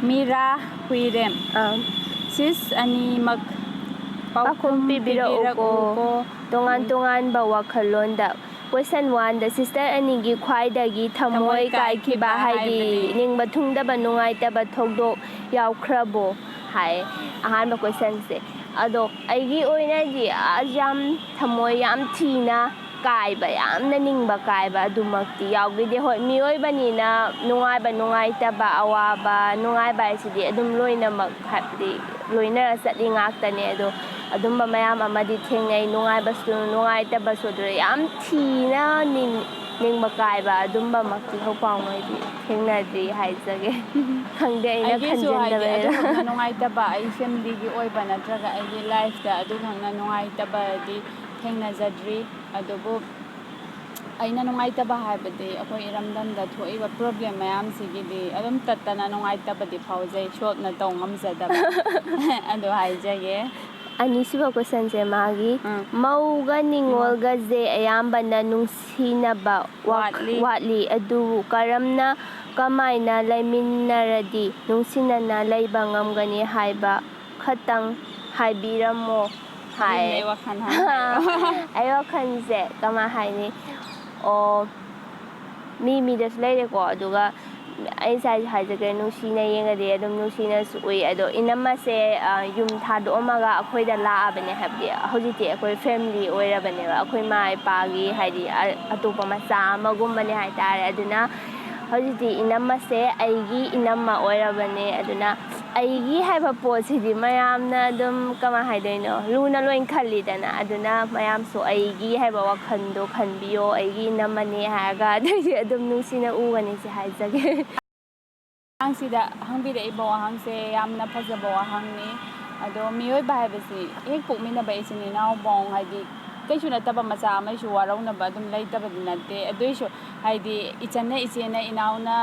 ꯃꯤꯔꯥ ꯍꯨꯏꯔꯦꯝ ꯁꯤꯁ ꯑꯅꯤꯃꯛ ꯄꯥꯎꯈꯨꯝ ꯄꯤꯕꯤꯔꯛꯎꯀꯣ ꯄꯤꯕꯤꯔꯛꯎꯀꯣ ꯇꯣꯉꯥꯟ ꯇꯣꯉꯥꯟꯕ ꯋꯥꯈꯜꯂꯣꯟꯗ ꯀ꯭ꯋꯦꯁꯟ 1ꯗ ꯁꯤꯁꯇꯔ ꯑꯅꯤꯒꯤ ꯈ꯭ꯋꯥꯏꯗꯒꯤ ꯊꯃꯣꯏ ꯀꯥꯏꯈꯤꯕ ꯍꯥꯏꯗꯤ ꯅꯤꯡꯕ ꯊꯨꯡꯗꯕ ꯅꯨꯡꯉꯥꯏꯇꯕ ꯊꯧꯗꯣꯛ ꯌꯥꯎꯈ꯭ꯔꯕꯣ ꯍꯥꯏ ꯑꯍꯥꯟꯕ ꯀ꯭ꯋꯦꯁꯟꯁꯦ ꯑꯗꯣ ꯑꯩꯒꯤ ꯑꯣꯏꯅꯗꯤ ꯌꯥꯝ ꯊꯃꯣꯏ ꯌꯥꯝ ꯊꯤꯅ ꯀꯥꯏꯕ ꯌꯥꯝꯅ ꯅꯤꯡꯕ ꯀꯥꯏꯕ ꯑꯗꯨꯃꯛꯇꯤ ꯌꯥꯎꯈꯤꯗꯦ ꯍꯣꯏ ꯃꯤꯑꯣꯏꯕꯅꯤꯅ ꯅꯨꯡꯉꯥꯏꯕ ꯅꯨꯡꯉꯥꯏꯇꯕ ꯑꯋꯥꯕ ꯅꯨꯡꯉꯥꯏꯕ ꯍꯥꯏꯁꯤꯗꯤ ꯑꯗꯨꯝ ꯂꯣꯏꯅꯃꯛ ꯍꯥꯏꯕꯗꯤ ꯂꯣꯏꯅꯔ ꯆꯠꯂꯤ ꯉꯥꯛꯇꯅꯦ ꯑꯗꯣ ꯑꯗꯨꯝꯕ ꯃꯌꯥꯝ ꯑꯃꯗꯤ ꯊꯦꯡꯅꯩ ꯅꯨꯡꯉꯥꯏꯕꯁꯨ ꯅꯨꯡꯉꯥꯏꯇꯕꯁꯨ ꯑꯗꯨ ꯌꯥꯝ ꯊꯤꯅ ꯅꯤꯡꯕ ꯀꯥꯏꯕ ꯑꯗꯨꯝꯕꯃꯛꯇꯤ ꯍꯧꯖꯤꯛꯐꯥꯎꯉꯩꯗꯤ ꯊꯦꯡꯅꯗ꯭ꯔꯤ ꯍꯥꯏꯖꯒꯦ ꯈꯪꯗꯦ ꯑꯩꯅ ꯑꯩꯒꯤꯁꯨ ꯍꯥꯏꯗꯤ ꯈꯟꯖꯤꯟꯗꯕꯩꯔꯥ ꯑꯗꯨꯈꯛꯅ ꯅꯨꯡꯉꯥꯏꯇꯕ ꯑꯩ ꯐꯦꯃꯤꯂꯤꯒꯤ ꯑꯣꯏꯕ ꯅꯠꯇ꯭ꯔꯒ ꯑꯩꯒꯤ ꯂꯥꯏꯐꯇ ꯑꯗꯨꯈꯛꯅ ꯅꯨꯡꯉꯥꯏꯇꯕꯗꯤ ꯊꯦꯡꯅꯖꯗ꯭ꯔꯤ ꯑꯗꯨꯕꯨ ꯑꯩꯅ ꯅꯨꯡꯉꯥꯏꯇꯕ ꯍꯥꯏꯕꯗꯤ ꯑꯩꯈꯣꯏ ꯏꯔꯝꯗꯝꯗ ꯊꯣꯛꯏꯕ ꯄ꯭ꯔꯣꯕ꯭ꯂꯦꯝ ꯃꯌꯥꯝꯁꯤꯒꯤꯗꯤ ꯑꯗꯨꯝ ꯇꯠꯇꯅ ꯅꯨꯡꯉꯥꯏꯇꯕꯗꯤ ꯐꯥꯎꯖꯩ ꯁꯣꯜꯕꯅ ꯇꯧ ꯉꯝꯖꯗꯕ ꯑꯗꯨ ꯍꯥꯏꯖꯒꯦ ꯑꯅꯤꯁꯨꯕ ꯀꯣꯏꯁꯟꯁꯦ ꯃꯥꯒꯤ ꯃꯧꯒ ꯅꯤꯡꯉꯣꯜꯒꯁꯦ ꯑꯌꯥꯝꯕꯅ ꯅꯨꯡꯁꯤꯅꯕ ꯋꯥꯠꯂꯤ ꯑꯗꯨꯕꯨ ꯀꯃꯥꯏꯅ ꯂꯩꯃꯤꯟꯅꯔꯗꯤ ꯅꯨꯡꯁꯤꯅꯅ ꯂꯩꯕꯉꯝꯒꯅꯤ ꯍꯥꯏꯕ ꯈꯇꯪ ꯍꯥꯏꯕꯤꯔꯝꯃꯣ ꯍꯥꯏ ꯑꯩ ꯋꯥꯈꯜꯁꯦ ꯀꯃꯥꯏ ꯍꯥꯏꯅꯤ ꯃꯤꯗꯁꯨ ꯂꯩꯔꯦꯀꯣ ꯑꯗꯨꯒ ꯑꯩ ꯉꯁꯥꯏ ꯍꯥꯏꯖꯈ꯭ꯔꯦ ꯅꯨꯡꯁꯤꯅ ꯌꯦꯡꯉꯗꯤ ꯑꯗꯨꯝ ꯅꯨꯡꯁꯤꯅꯁꯨ ꯎꯏ ꯑꯗꯣ ꯏꯅꯝꯃꯁꯦ ꯌꯨꯝ ꯊꯥꯗꯣꯛꯑꯝꯃꯒ ꯑꯩꯈꯣꯏꯗ ꯂꯥꯛꯑꯕꯅꯦ ꯍꯥꯏꯕꯗꯤ ꯍꯧꯖꯤꯛꯇꯤ ꯑꯩꯈꯣꯏ ꯐꯦꯃꯤꯂꯤ ꯑꯣꯏꯔꯕꯅꯦꯕ ꯑꯩꯈꯣꯏ ꯏꯃꯥ ꯏꯄꯥꯒꯤ ꯍꯥꯏꯗꯤ ꯑꯇꯣꯞꯄ ꯃꯆꯥ ꯑꯃꯒꯨꯝꯕꯅꯦ ꯍꯥꯏꯇꯥꯔꯦ ꯑꯗꯨꯅ ꯍꯧꯖꯤꯛꯇꯤ 이남ꯃꯁꯦ ꯑꯩꯒꯤ 이남ꯃ ꯑꯣꯏꯔꯕꯅꯦ ꯑꯗꯨꯅ ꯑꯩꯒꯤ ꯍꯥꯏꯕ ꯄꯣꯠꯁꯤꯗꯤ ꯃꯌꯥꯝꯅ ꯑꯗꯨꯝ ꯀꯃꯥꯏ ꯍꯥꯏꯗꯣꯏꯅꯣ ꯂꯨꯅ ꯂꯣꯏ ꯈꯜꯂꯤꯗꯅ ꯑꯗꯨꯅ ꯃꯌꯥꯝꯁꯨ ꯑꯩꯒꯤ ꯍꯥꯏꯕꯋꯥꯈꯜꯗꯣ ꯈꯟꯕꯤꯌꯣ ꯑꯩꯒꯤ 이남ꯃꯅꯦ ꯍꯥꯏꯔꯒ ꯑꯗꯩꯗꯤ ꯑꯗꯨꯝ ꯅꯨꯡꯁꯤꯅ ꯎꯒꯅꯤꯁꯦ ꯍꯥꯏꯖꯒꯦ ꯋꯥꯍꯪꯁꯤꯗ ꯍꯪꯕꯤꯔꯛꯏꯕ ꯋꯥꯍꯪꯁꯦ ꯌꯥꯝꯅ ꯐꯖꯕ ꯋꯥꯍꯪꯅꯤ ꯑꯗꯣ ꯃꯤꯑꯣꯏꯕ ꯍꯥꯏꯕꯁꯤ ꯍꯦꯛ ꯄꯣꯛꯃꯤꯟꯅꯕ ꯏꯆꯤꯟ ꯏꯅꯥꯎ ꯍꯥꯏꯗꯤ ꯀꯩꯁꯨ ꯅꯠꯇꯕ ꯃꯆꯥ ꯑꯃꯁꯨ ꯋꯥꯔꯧꯅꯕ ꯑꯗꯨꯝ ꯂꯩꯇꯕꯗꯤ ꯅꯠꯇꯦ ꯑꯗꯨꯏꯁꯨ ꯍꯥꯏꯗꯤ ꯏꯆꯟꯅ ꯏꯆꯦꯅ ꯏꯅꯥꯎꯅ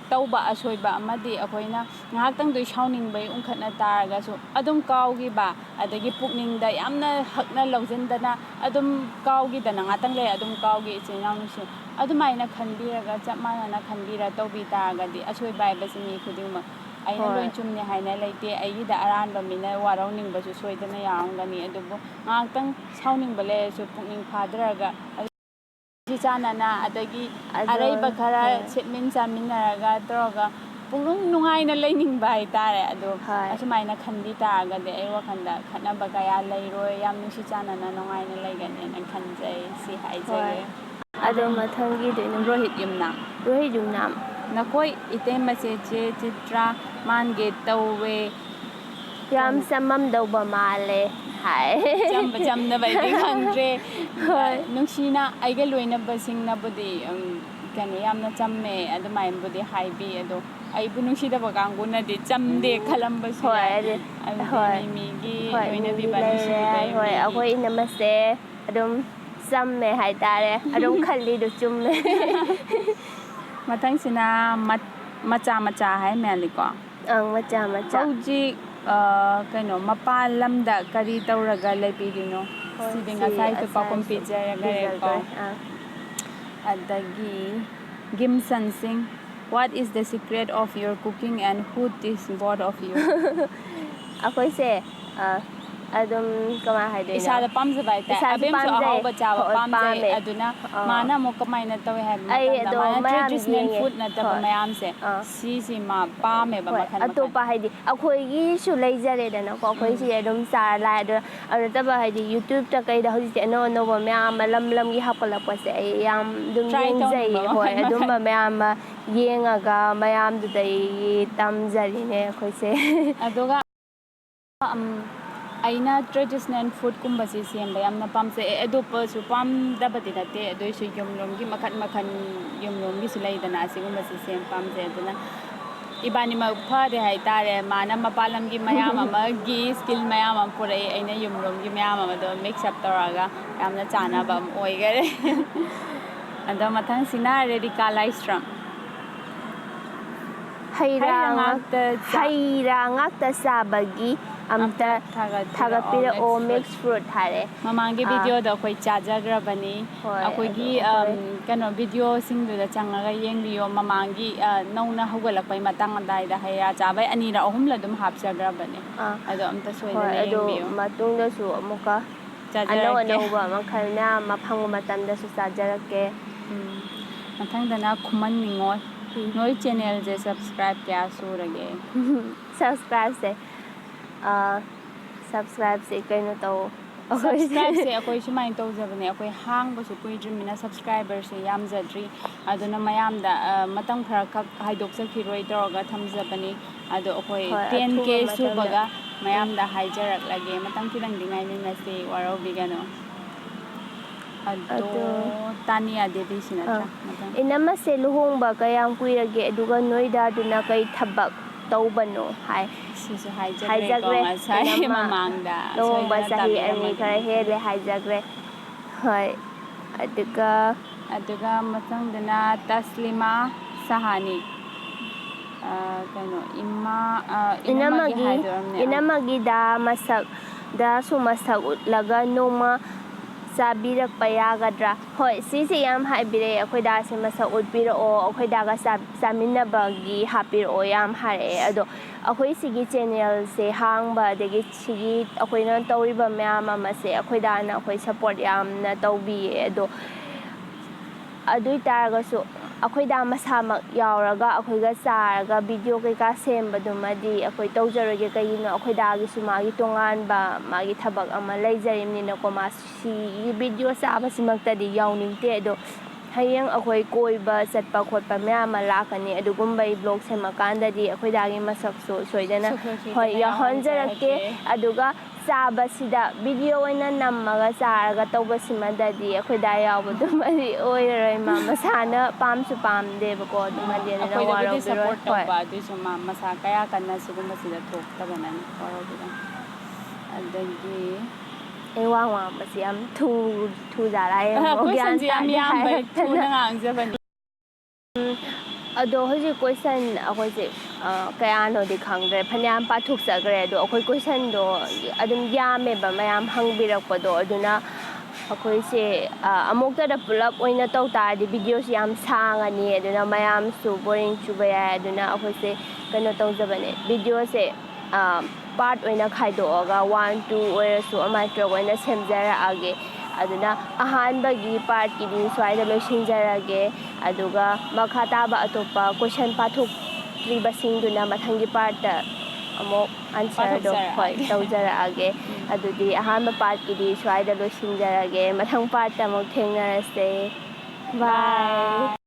ꯇꯧꯕ ꯑꯁꯣꯏꯕ ꯑꯃꯗꯤ ꯑꯩꯈꯣꯏꯅ ꯉꯥꯏꯍꯥꯛꯇꯪꯗꯣ ꯁꯥꯎꯅꯤꯡꯕꯩ ꯎꯟꯈꯠꯅ ꯇꯥꯔꯒꯁꯨ ꯑꯗꯨꯝ ꯀꯥꯎꯈꯤꯕ ꯑꯗꯒꯤ ꯄꯨꯛꯅꯤꯡꯗ ꯌꯥꯝꯅ ꯍꯛꯅ ꯂꯧꯁꯤꯟꯗꯅ ꯑꯗꯨꯝ ꯀꯥꯎꯈꯤꯗꯅ ꯉꯥꯛꯇꯪ ꯂꯩ ꯑꯗꯨꯝ ꯀꯥꯎꯈꯤ ꯏꯆꯤꯟ ꯏꯅꯥꯎ ꯅꯨꯡꯁꯤ ꯑꯗꯨꯃꯥꯏꯅ ꯈꯟꯕꯤꯔꯒ ꯆꯞ ꯃꯥꯟꯅꯅ ꯈꯟꯕꯤꯔ ꯇꯧꯕꯤ ꯇꯥꯔꯒꯗꯤ ꯑꯁꯣꯏꯕ ꯍꯥꯏꯕꯁꯤ ꯃꯤ ꯈꯨꯗꯤꯡꯃꯛ ꯑꯩꯅ ꯂꯣꯏ ꯆꯨꯝꯅꯤ ꯍꯥꯏꯅ ꯂꯩꯇꯦ ꯑꯩꯒꯤꯗ ꯑꯔꯥꯟꯕ ꯃꯤꯅ ꯋꯥꯔꯧꯅꯤꯡꯕꯁꯨ ꯁꯣꯏꯗꯅ ꯌꯥꯎꯔꯝꯒꯅꯤ ꯑꯗꯨꯕꯨ ꯉꯥꯏꯍꯥꯛꯇꯪ ꯁꯥꯎꯅꯤꯡꯕ ꯂꯩꯔꯁꯨ ꯄꯨꯛꯅꯤꯡ ꯐꯥꯗꯔꯒ ꯅꯨꯡꯁꯤ ꯆꯥꯟꯅꯅ ꯑꯗꯒꯤ ꯑꯔꯩꯕ ꯈꯔ ꯁꯦꯠꯃꯤꯟ ꯆꯥꯃꯤꯟꯅꯔꯒ ꯇꯧꯔꯒ ꯄꯨꯛꯅꯤꯡ ꯅꯨꯡꯉꯥꯏꯅ ꯂꯩꯅꯤꯡꯕ ꯍꯥꯏꯇꯥꯔꯦ ꯑꯗꯣ ꯑꯁꯨꯃꯥꯏꯅ ꯈꯟꯕꯤ ꯇꯥꯔꯒꯗꯤ ꯑꯩ ꯋꯥꯈꯜꯗ ꯈꯠꯅꯕ ꯀꯌꯥ ꯂꯩꯔꯣꯏ ꯌꯥꯝ ꯅꯨꯡꯁꯤ ꯆꯥꯟꯅꯅ ꯅꯨꯡꯉꯥꯏꯅ ꯂꯩꯒꯅꯦꯅ ꯈꯟꯖꯩ ꯁꯤ ꯍꯥꯏꯖꯒꯦ ꯑꯗꯣ ꯃꯊꯪꯒꯤꯗꯨꯅ ꯔꯣꯍꯤꯠ ꯌꯨꯝꯅꯥꯝ ꯅꯈꯣꯏ ꯏꯇꯩꯃꯁꯦ ꯆꯦ ꯆꯤꯇ꯭ꯔꯥ ꯃꯥꯟꯒꯦ ꯇꯧꯋꯦ ꯌꯥꯝ ꯆꯝꯃꯝꯗꯧꯕ ꯃꯥꯜꯂꯦ ꯍꯥꯏ ꯆꯝꯕ ꯆꯝꯗꯕꯩꯗꯤ ꯈꯪꯗ꯭ꯔꯦ ꯅꯨꯡꯁꯤꯅ ꯑꯩꯒ ꯂꯣꯏꯅꯕꯁꯤꯡꯅꯕꯨꯗꯤ ꯀꯩꯅꯣ ꯌꯥꯝꯅ ꯆꯝꯃꯦ ꯑꯗꯨꯃꯥꯏꯅꯕꯨꯗꯤ ꯍꯥꯏꯕꯤ ꯑꯗꯣ ꯑꯩꯕꯨ ꯅꯨꯡꯁꯤꯗꯕ ꯀꯥꯡꯕꯨꯅꯗꯤ ꯆꯝꯗꯦ ꯈꯜꯂꯝꯕꯁꯨ ꯌꯥꯏ ꯑꯗꯨꯗꯤ ꯃꯤꯒꯤ ꯂꯣꯏꯅꯕꯤꯕ ꯅꯨꯡꯁꯤꯕꯤꯕꯩ ꯍꯣꯏ ꯃꯤꯒꯤ ꯑꯩꯈꯣꯏ ꯏꯅꯝꯃꯁꯦ ꯑꯗꯨꯝ ꯆꯝꯃꯦ ꯍꯥꯏꯇꯥꯔꯦ ꯑꯗꯨꯝ ꯈꯜꯂꯤꯗꯣ ꯆꯨꯝꯃꯦ ꯃꯊꯪꯁꯤꯅ ꯃꯆꯥ ꯍꯥꯏ ꯃꯥꯜꯂꯤꯀꯣ ꯃꯆꯥ ꯍꯧꯖꯤꯛ ꯀꯩꯅꯣ ꯃꯄꯥꯟ ꯂꯝꯗ ꯀꯔꯤ ꯇꯧꯔꯒ ꯂꯩꯕꯤꯔꯤꯅꯣ ꯁꯤꯗꯤ ꯉꯁꯥꯏꯁꯨ ꯄꯥꯎꯈꯨꯝ ꯄꯤꯖꯈ꯭ꯔꯦꯀꯣ ꯑꯗꯒꯤ ꯒꯤꯝꯁꯟ ꯁꯤꯡ what is the secret of your cooking and who teach both of you ꯑꯩꯈꯣꯏꯁꯦ ꯑꯗꯨꯝ ꯀꯃꯥꯏ ꯍꯥꯏꯗꯣꯏꯅꯣ ꯏꯁꯥꯗ ꯄꯥꯝꯖꯕ ꯍꯥꯏꯇꯥꯔꯦ ꯑꯕꯦꯝꯁꯨ ꯑꯍꯥꯎꯕ ꯆꯥꯕ ꯄꯥꯝꯖꯩ ꯑꯗꯨꯅ ꯃꯥꯅ ꯑꯃꯨꯛ ꯀꯃꯥꯏꯅ ꯇꯧꯋꯦ ꯍꯥꯏꯕ ꯃꯇꯝꯗ ꯃꯥꯅ ꯇ꯭ꯔꯦꯗꯤꯁꯅꯦꯜ ꯐꯨꯗ ꯅꯠꯇꯕ ꯃꯌꯥꯝꯁꯦ ꯁꯤꯁꯤ ꯃꯥ ꯄꯥꯝꯃꯦꯕ ꯃꯈꯜ ꯑꯇꯣꯞꯄ ꯍꯥꯏꯗꯤ ꯑꯩꯈꯣꯏꯒꯤꯁꯨ ꯂꯩꯖꯔꯦꯗꯅꯀꯣ ꯑꯩꯈꯣꯏꯁꯤ ꯑꯗꯨꯝ ꯆꯥꯔ ꯂꯥꯛꯑꯦ ꯑꯗꯨ ꯅꯠꯇꯕ ꯍꯥꯏꯗꯤ ꯌꯨꯇ꯭ꯌꯨꯕꯇ ꯀꯩꯗ ꯍꯧꯖꯤꯛꯇꯤ ꯑꯅꯧ ꯑꯅꯧꯕ ꯃꯌꯥꯝ ꯑꯃ ꯂꯝꯒꯤ ꯍꯥꯞꯀꯠꯂꯛꯄꯁꯦ ꯑꯩ ꯌꯥꯝ ꯑꯗꯨꯝ ꯌꯦꯡꯖꯩ ꯍꯣꯏ ꯑꯗꯨꯝꯕ ꯃꯌꯥꯝ ꯑꯃ ꯌꯦꯡꯉꯒ ꯃꯌꯥꯝꯗꯨꯗꯒꯤ ꯇꯝꯖꯔꯤꯅꯦ ꯑꯩꯈꯣꯏꯁꯦ ꯑꯗꯨꯒ ꯑꯩꯅ ꯇ꯭ꯔꯦꯗꯤꯁꯅꯦꯜ ꯐꯨꯗꯀꯨꯝꯕꯁꯤ ꯁꯦꯝꯕ ꯌꯥꯝꯅ ꯄꯥꯝꯖꯩ ꯑꯇꯣꯞꯄꯁꯨ ꯄꯥꯝꯗꯕꯗꯤ ꯅꯠꯇꯦ ꯑꯗꯨꯑꯣꯏꯁꯨ ꯌꯨꯝꯂꯣꯝꯒꯤ ꯃꯈꯜ ꯌꯨꯝꯂꯣꯝꯒꯤꯁꯨ ꯂꯩꯗꯅ ꯑꯁꯤꯒꯨꯝꯕꯁꯤ ꯁꯦꯝ ꯄꯥꯝꯖꯩ ꯑꯗꯨꯅ ꯏꯕꯥꯅꯤꯃꯛ ꯐꯔꯦ ꯍꯥꯏꯇꯥꯔꯦ ꯃꯥꯅ ꯃꯄꯥꯟ ꯂꯝꯒꯤ ꯃꯌꯥꯝ ꯑꯃꯒꯤ ꯁ꯭ꯀꯤꯜ ꯃꯌꯥꯝ ꯑꯃ ꯄꯨꯔꯛꯏ ꯑꯩꯅ ꯌꯨꯝꯂꯣꯝꯒꯤ ꯃꯌꯥꯝ ꯑꯃꯗꯣ ꯃꯤꯛꯁ ꯑꯞ ꯇꯧꯔꯒ ꯌꯥꯝꯅ ꯆꯥꯟꯅꯕ ꯑꯃ ꯑꯣꯏꯈꯔꯦ ꯑꯗꯣ ꯃꯊꯪꯁꯤꯅ ꯔꯦꯗꯤꯀꯥ ꯂꯥꯏꯁ꯭ꯔꯝ ꯍꯩ ꯔꯥ ꯉꯥꯛꯇ ꯆꯥꯕꯒꯤ ꯑꯝꯇ ꯊꯥꯒꯠꯄꯤꯔꯛꯑꯣ ꯃꯤꯛꯁ ꯐ꯭ꯔꯨꯠ ꯍꯥꯏꯔꯦ ꯃꯃꯥꯡꯒꯤ ꯚꯤꯗꯤꯑꯣꯗ ꯑꯩꯈꯣꯏ ꯆꯥꯖꯈ꯭ꯔꯕꯅꯤ ꯑꯩꯈꯣꯏꯒꯤ ꯀꯩꯅꯣ ꯚꯤꯗꯤꯑꯣꯁꯤꯡꯗꯨꯗ ꯆꯪꯉꯒ ꯌꯦꯡꯕꯤꯌꯣ ꯃꯃꯥꯡꯒꯤ ꯅꯧꯅ ꯍꯧꯒꯠꯂꯛꯄꯩ ꯃꯇꯥꯡ ꯑꯗꯥꯏꯗ ꯍꯩ ꯔꯥ ꯆꯥꯕꯩ 2-3 ꯑꯗꯨꯝ ꯍꯥꯞꯆꯈ꯭ꯔꯕꯅꯦ ꯑꯗꯣ ꯑꯝꯇ ꯁꯣꯏꯗꯅ ꯌꯦꯡꯕꯤꯌꯣ ꯃꯇꯨꯡꯗꯁꯨ ꯑꯃꯨꯛꯀ ꯆꯥꯖꯔꯛꯀꯦ ꯑꯅꯧꯕ ꯃꯈꯜ ꯃꯌꯥꯝ ꯑꯃ ꯐꯪꯕ ꯃꯇꯝꯗꯁꯨ ꯆꯥꯖꯔꯛꯀꯦ. ꯃꯊꯪꯗꯅ ꯈꯨꯃꯟ ꯅꯤꯉꯣꯜ. ꯅꯣꯏ ꯆꯦꯅꯦꯜꯁꯦ ꯁꯕꯁꯀ꯭ꯔꯥꯏꯕ ꯀꯌꯥ ꯁꯨꯔꯒꯦ? ꯁꯕꯁꯀ꯭ꯔꯥꯏꯕꯁꯦ ꯀꯩꯅꯣ ꯇꯧ. ꯁꯕꯁꯀ꯭ꯔꯥꯏꯕꯁꯦ ꯑꯩꯈꯣꯏ ꯁꯨꯃꯥꯏꯅ ꯇꯧꯖꯕꯅꯦ, ꯑꯩꯈꯣꯏ ꯍꯥꯡꯕꯁꯨ ꯀꯨꯏꯗ꯭ꯔꯤꯕꯅꯤꯅ ꯁꯕꯁꯀ꯭ꯔꯥꯏꯕꯔꯁꯦ ꯌꯥꯝꯖꯗ꯭ꯔꯤ. ꯑꯗꯨꯅ ꯃꯌꯥꯝꯗ ꯃꯇꯝ ꯈꯔꯈꯛ ꯍꯥꯏꯗꯣꯛꯆꯈꯤꯔꯣꯏ ꯇꯧꯔꯒ ꯊꯝꯖꯕꯅꯤ. ꯑꯗꯣ ꯑꯩꯈꯣꯏ ꯍꯣꯏ 10K ꯑꯊꯨꯕ ꯃꯇꯝꯗ ꯁꯨꯕꯒ ꯃꯌꯥꯝꯗ ꯍꯥꯏꯖꯔꯛꯂꯒꯦ. ꯃꯇꯝ ꯈꯤꯇꯪꯗꯤ ꯉꯥꯏꯃꯤꯟꯅꯁꯤ, ꯋꯥꯔꯧꯕꯤꯒꯅꯨ. ꯑꯗꯣ ꯇꯥꯅꯤꯌꯥ ꯗꯦꯕꯤꯁꯤ ꯅꯠꯇ꯭ꯔꯥ? ꯏꯅꯝꯃꯁꯦ ꯂꯨꯍꯣꯡꯕ ꯀꯌꯥꯝ ꯀꯨꯏꯔꯒꯦ, ꯑꯗꯨꯒ ꯅꯣꯏꯗꯥꯗꯨꯅ ꯀꯩ ꯊꯕꯛ ꯇꯧꯕꯅꯣ ꯍꯥꯏ. ꯁꯤꯁꯨ ꯍꯥꯏꯖꯈ꯭ꯔꯦꯀꯣ ꯍꯥꯏꯖꯈ꯭ꯔꯦ ꯉꯁꯥꯏ ꯏꯅꯝꯃ. ꯃꯃꯥꯡꯗ. ꯂꯨꯍꯣꯡꯕ ꯁꯣꯏꯗꯅ ꯆꯍꯤ 2 ꯈꯔ ꯇꯥꯕꯤꯔꯝꯃꯒꯅꯤ. ꯍꯦꯜꯂꯦ ꯍꯥꯏꯖꯈ꯭ꯔꯦ. ꯍꯣꯏ. ꯑꯗꯨꯒ ꯃꯊꯪꯗꯅ ꯇꯁꯂꯤꯃꯥ ꯁꯍꯥꯅꯤ. ꯏꯅꯝꯃꯒꯤ ꯍꯥꯏꯗꯣꯏꯔꯝꯅꯦ. ꯏꯅꯝꯃꯒꯤꯗ ꯃꯁꯛ ꯎꯠꯂꯒ ꯅꯣꯡꯃ ꯆꯥꯕꯤꯔꯛꯄ ꯌꯥꯒꯗ꯭ꯔꯥ? ꯍꯣꯏ, ꯁꯤꯁꯦ ꯌꯥꯝ ꯍꯥꯏꯕꯤꯔꯛꯑꯦ. ꯑꯩꯈꯣꯏꯗꯥꯁꯦ ꯃꯁꯛ ꯎꯠꯄꯤꯔꯛꯑꯣ, ꯑꯩꯈꯣꯏꯗꯥꯒ ꯆꯥꯃꯤꯟꯅꯕꯒꯤ ꯍꯥꯞꯄꯤꯔꯛꯑꯣ ꯌꯥꯝ ꯍꯥꯏꯔꯛꯑꯦ. ꯑꯗꯣ ꯑꯩꯈꯣꯏ ꯁꯤꯒꯤ ꯆꯦꯅꯦꯜꯁꯦ ꯍꯥꯡꯕ, ꯑꯗꯒꯤ ꯁꯤꯒꯤ ꯑꯩꯈꯣꯏꯅ ꯇꯧꯔꯤꯕ ꯃꯌꯥꯝ ꯑꯃꯁꯦ ꯑꯩꯈꯣꯏꯗꯥꯅ ꯑꯩꯈꯣꯏ ꯁꯞꯄꯣꯔꯠ ꯌꯥꯝꯅ ꯇꯧꯕꯤꯌꯦ. ꯑꯗꯣ ꯑꯗꯨ ꯑꯣꯏꯇꯥꯔꯒꯁꯨ ꯑꯩꯈꯣꯏꯗꯥ ꯃꯁꯥꯃꯛ ꯌꯥꯎꯔꯒ ꯑꯩꯈꯣꯏꯒ ꯆꯥꯔꯒ ꯚꯤꯗꯤꯑꯣ ꯀꯩꯀꯥ ꯁꯦꯝꯕꯗꯨꯃꯗꯤ ꯑꯩꯈꯣই ꯇꯧꯖꯔꯣꯏꯒꯦ. ꯀꯩꯒꯤꯅꯣ ꯑꯩꯈꯣꯏꯗꯥꯒꯤꯁꯨ ꯃꯥꯒꯤ ꯇꯣꯉꯥꯟꯕ ꯃꯥꯒꯤ ꯊꯕꯛ ꯑꯃ ꯂꯩꯖꯔꯤꯕꯅꯤꯅꯀꯣ. ꯃꯥ ꯁꯤꯒꯤ ꯚꯤꯗꯤꯑꯣ ꯆꯥꯕꯁꯤꯃꯛꯇꯗꯤ ꯌꯥꯎꯅꯤꯡꯗꯦ. ꯑꯗꯣ ꯍꯌꯦꯡ ꯑꯩꯈꯣꯏ ꯀꯣꯏꯕ ꯆꯠꯄ ꯈꯣꯠꯄ ꯃꯌꯥꯝ ꯑꯃ ꯂꯥꯛꯀꯅꯤ. ꯑꯗꯨꯒꯨꯝꯕꯒꯤ ꯕ꯭ꯂꯣꯛ ꯁꯦꯝꯃꯀꯥꯟꯗꯗꯤ ꯑꯩꯈꯣꯏꯗꯥꯒꯤ ꯃꯁꯛꯁꯨ ꯁꯣꯏꯗꯅ ꯍꯣꯏ ꯌꯥꯎꯍꯟꯖꯔꯛꯀꯦ. ꯑꯗꯨꯒ ꯆꯥꯕꯁꯤꯗ ꯚꯤꯗꯤꯑꯣ ꯑꯣꯏꯅ ꯅꯝꯃꯒ ꯆꯥꯔꯒ ꯇꯧꯕꯁꯤꯃꯗꯗꯤ ꯑꯩꯈꯣꯏꯗꯥ ꯌꯥꯎꯕꯗꯨꯃꯗꯤ ꯑꯣꯏꯔꯔꯣꯏ. ꯃꯥ ꯃꯁꯥꯅ ꯄꯥꯝꯁꯨ ꯄꯥꯝꯗꯦꯕꯀꯣ. ꯑꯗꯨꯃꯗꯤ ꯑꯗꯨꯅ ꯑꯩꯈꯣꯏꯗꯕꯨꯗꯤ ꯋꯥꯔꯧꯕꯤꯔꯣꯏ. ꯁꯞꯄꯣꯔꯠ ꯍꯣꯏ. ꯇꯧꯕ, ꯑꯗꯨꯏꯁꯨ ꯃꯥ ꯃꯁꯥ ꯀꯌꯥ ꯀꯟꯅ ꯁꯤꯒꯨꯝꯕꯁꯤꯗ ꯊꯣꯛꯇꯕꯅꯅꯤ, ꯋꯥꯔꯧꯕꯤꯒꯅꯨ. ꯑꯗꯒꯤ ꯑꯩ ꯋꯥ ꯉꯥꯡꯕꯁꯤ ꯌꯥꯝ ꯊꯨꯖꯥꯠꯂꯥ ꯌꯦꯡꯉꯣ, ꯒ꯭ꯌꯥꯟ ꯀꯣꯏꯁꯟꯁꯦ ꯌꯥꯝ ꯇꯥꯗꯦ ꯌꯥꯝꯕꯩ ꯍꯥꯏꯔꯛꯇꯅ. ꯊꯨꯅ ꯉꯥꯡꯖꯕꯅꯤ. ꯑꯗꯣ ꯍꯧꯖꯤꯛ ꯀꯣꯏꯁꯟ ꯑꯩꯈꯣꯏꯁꯦ ꯀꯌꯥꯅꯣꯗꯤ ꯈꯪꯗ꯭ꯔꯦ, ꯐꯅꯌꯥꯝ ꯄꯥꯊꯣꯛꯆꯈ꯭ꯔꯦ. ꯑꯗꯣ ꯑꯩꯈꯣꯏ ꯀꯣꯏꯁꯟꯗꯣ ꯑꯗꯨꯝ ꯌꯥꯝꯃꯦꯕ ꯃꯌꯥꯝ ꯍꯪꯕꯤꯔꯛꯄꯗꯣ. ꯑꯗꯨꯅ ꯑꯩꯈꯣꯏꯁꯦ ꯑꯃꯨꯛꯇꯗ ꯄꯨꯂꯞ ꯑꯣꯏꯅ ꯇꯧ ꯇꯥꯔꯗꯤ ꯚꯤꯗꯤꯑꯣꯁꯤ ꯌꯥꯝ ꯁꯥꯡꯉꯅꯤ. ꯑꯗꯨꯅ ꯃꯌꯥꯝꯁꯨ ꯕꯣꯔꯤꯡ ꯆꯨꯕ ꯌꯥꯏ. ꯑꯗꯨꯅ ꯑꯩꯈꯣꯏꯁꯦ ꯀꯩꯅꯣ ꯇꯧꯖꯕꯅꯦ, ꯚꯤꯗꯤꯑꯣꯁꯦ ꯄꯥꯔꯠ ꯑꯣꯏꯅ ꯈꯥꯏꯗꯣꯛꯑꯒ 1, 2 ꯑꯣꯏꯔꯁꯨ ꯑꯗꯨꯃꯥꯏꯅ ꯇꯧꯔꯒ ꯑꯣꯏꯅ ꯁꯦꯝꯖꯔꯛꯑꯒꯦ. ꯑꯗꯨꯅ ꯑꯍꯥꯟꯕꯒꯤ ꯄꯥꯔꯠꯀꯤꯗꯤ ꯁ꯭ꯋꯥꯏꯗ ꯂꯣꯏꯁꯤꯟꯖꯔꯒꯦ. ꯑꯗꯨꯒ ꯃꯈꯥ ꯇꯥꯕ ꯑꯇꯣꯞꯄ ꯀꯣꯏꯁꯟ ꯄꯥꯊꯣꯛꯂꯤꯕꯁꯤꯡꯗꯨꯅ ꯃꯊꯪꯒꯤ ꯄꯥꯔꯠꯇ ꯑꯃꯨꯛ ꯑꯟꯁꯔꯗꯣ ꯍꯣꯏ ꯄꯥꯊꯣꯛꯆꯔꯛꯑꯒꯦ. ꯇꯧꯖꯔꯛꯑꯒꯦ. ꯑꯗꯨꯗꯤ ꯑꯍꯥꯟꯕ ꯄꯥꯔꯠꯀꯤꯗꯤ ꯁ꯭ꯋꯥꯏꯗ ꯂꯣꯏꯁꯤꯟꯖꯔꯒꯦ. ꯃꯊꯪ ꯄꯥꯔꯠꯇ ꯑꯃꯨꯛ ꯊꯦꯡꯅꯔꯁꯦ. ꯕꯥꯏ.